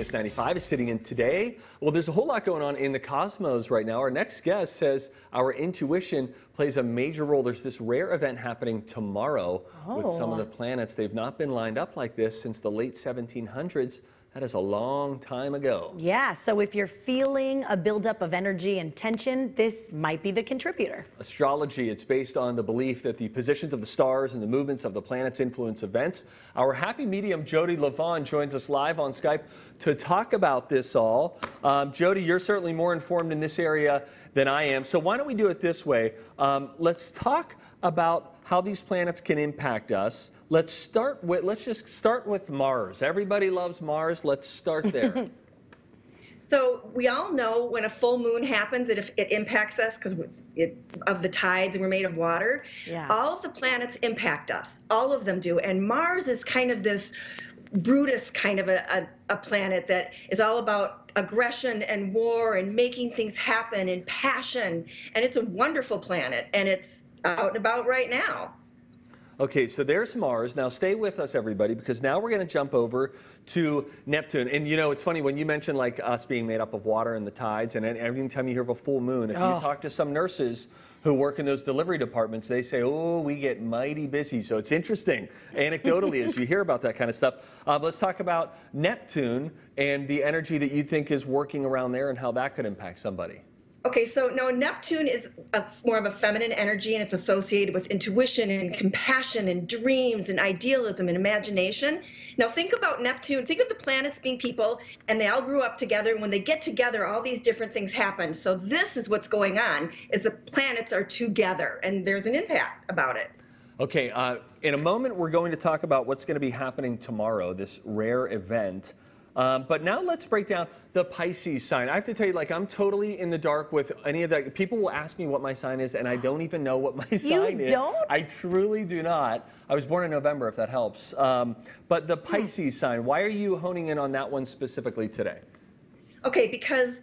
Kiss 95 is sitting in today. Well, there's a whole lot going on in the cosmos right now. Our next guest says our intuition plays a major role. There's this rare event happening tomorrow with some of the planets. They've not been lined up like this since the late 1700s. That is a long time ago. Yeah, so if you're feeling a buildup of energy and tension, this might be the contributor. Astrology, it's based on the belief that the positions of the stars and the movements of the planets influence events. Our happy medium, Jodi Livon, joins us live on Skype to talk about this all. Jodi, you're certainly more informed in this area than I am. So why don't we do it this way? Let's talk about how these planets can impact us. Let's just start with Mars. Everybody loves Mars. Let's start there. So we all know when a full moon happens, it impacts us because of the tides and we're made of water. Yeah. All of the planets impact us. All of them do. And Mars is kind of this Brutus kind of a planet that is all about aggression and war and making things happen and passion. And it's a wonderful planet. And it's out and about right now. Okay, so there's Mars. Now stay with us, everybody, because now we're going to jump over to Neptune. And you know, it's funny when you mention like us being made up of water and the tides, and every time you hear of a full moon, if you talk to some nurses who work in those delivery departments, they say, oh, we get mighty busy. So it's interesting, anecdotally, as you hear about that kind of stuff. Let's talk about Neptune and the energy that you think is working around there and how that could impact somebody. Okay, so no, Neptune is more of a feminine energy, and it's associated with intuition and compassion and dreams and idealism and imagination. Now think about Neptune, think of the planets being people, and they all grew up together, and when they get together, all these different things happen. So this is what's going on, is the planets are together, and there's an impact about it. Okay, in a moment, we're going to talk about what's going to be happening tomorrow, this rare event. But now let's break down the Pisces sign. I have to tell you, like, I'm totally in the dark with any of that. People will ask me what my sign is, and I don't even know what my sign is. You don't? I truly do not. I was born in November, if that helps. But the Pisces sign, why are you honing in on that one specifically today? Okay, because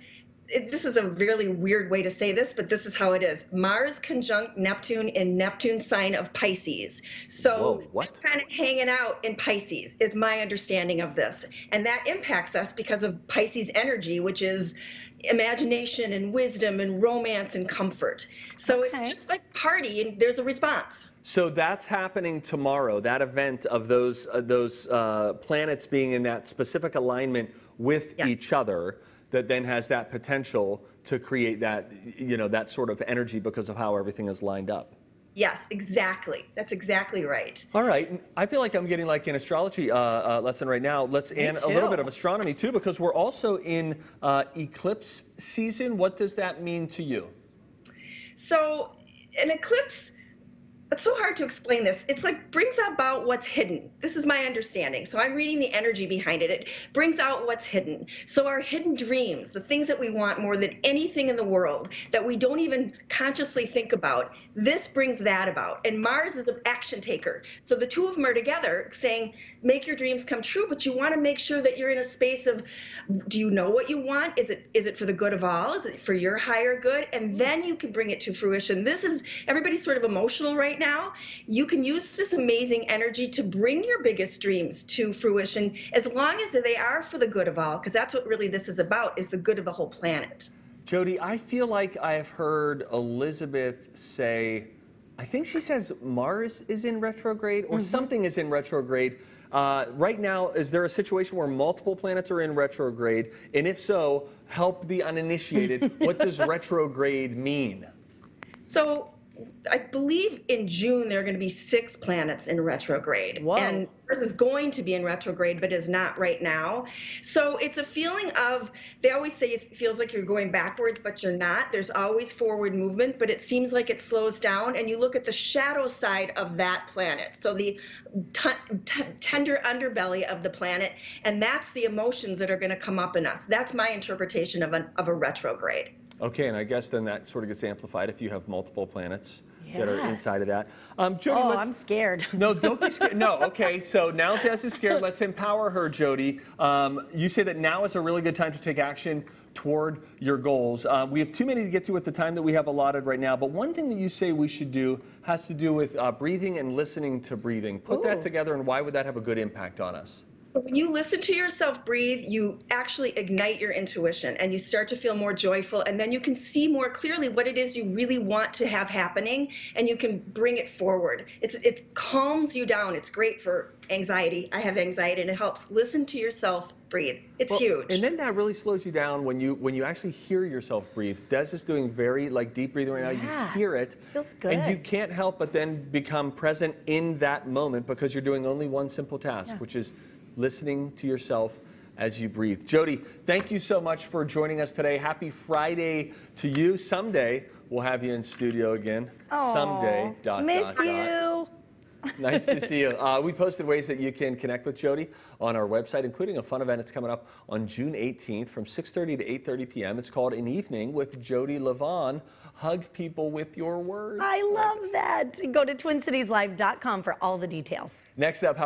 this is a really weird way to say this, but this is how it is. Mars conjunct Neptune in Neptune's sign of Pisces. So what? Kind of hanging out in Pisces is my understanding of this. And that impacts us because of Pisces energy, which is imagination and wisdom and romance and comfort. So it's just like party, and there's a response. So that's happening tomorrow, that event of those planets being in that specific alignment with each other, that then has that potential to create that, you know, that sort of energy because of how everything is lined up. Yes, exactly. That's exactly right. All right. I feel like I'm getting like an astrology lesson right now. Let's add a little bit of astronomy too, because we're also in eclipse season. What does that mean to you? So an eclipse, it's so hard to explain this. It's like brings about what's hidden. This is my understanding. So I'm reading the energy behind it. It brings out what's hidden. So our hidden dreams, the things that we want more than anything in the world that we don't even consciously think about, this brings that about. And Mars is an action taker. So the two of them are together saying, make your dreams come true, but you want to make sure that you're in a space of, do you know what you want? Is it for the good of all? Is it for your higher good? And then you can bring it to fruition. This is, everybody's sort of emotional right now. You can use this amazing energy to bring your biggest dreams to fruition, as long as they are for the good of all, because that's what really this is about, is the good of the whole planet. Jodi, I feel like I've heard Elizabeth say, I think she says Mars is in retrograde or something is in retrograde. Right now, is there a situation where multiple planets are in retrograde? And if so, help the uninitiated. What does retrograde mean? So I believe in June there are going to be 6 planets in retrograde. Whoa. And Mars is going to be in retrograde, but is not right now. So it's a feeling of, they always say it feels like you're going backwards, but you're not. There's always forward movement, but it seems like it slows down. And you look at the shadow side of that planet, so the tender underbelly of the planet, and that's the emotions that are going to come up in us. That's my interpretation of a retrograde. Okay, and I guess then that sort of gets amplified if you have multiple planets that are inside of that. Jodi, I'm scared. No, don't be scared. No, okay, so now Des is scared. Let's empower her, Jodi. You say that now is a really good time to take action toward your goals. We have too many to get to at the time that we have allotted right now, but one thing that you say we should do has to do with breathing and listening to breathing. Put that together, and why would that have a good impact on us? So when you listen to yourself breathe, you actually ignite your intuition and you start to feel more joyful, and then you can see more clearly what it is you really want to have happening, and you can bring it forward. It calms you down. It's great for anxiety. I have anxiety and it helps. Listen to yourself breathe. It's huge. And then that really slows you down when you actually hear yourself breathe. Des is doing very deep breathing right now. Yeah, you hear it. feels good. And you can't help but then become present in that moment because you're doing only one simple task, which is listening to yourself as you breathe. Jodi, thank you so much for joining us today. Happy Friday to you. Someday we'll have you in studio again. Aww, Someday. Miss you. Nice to see you. We posted ways that you can connect with Jodi on our website, including a fun event that's coming up on June 18th from 6:30 to 8:30 p.m. It's called An Evening with Jodi Livon. Hug people with your words. I love that. Go to TwinCitiesLive.com for all the details. Next up,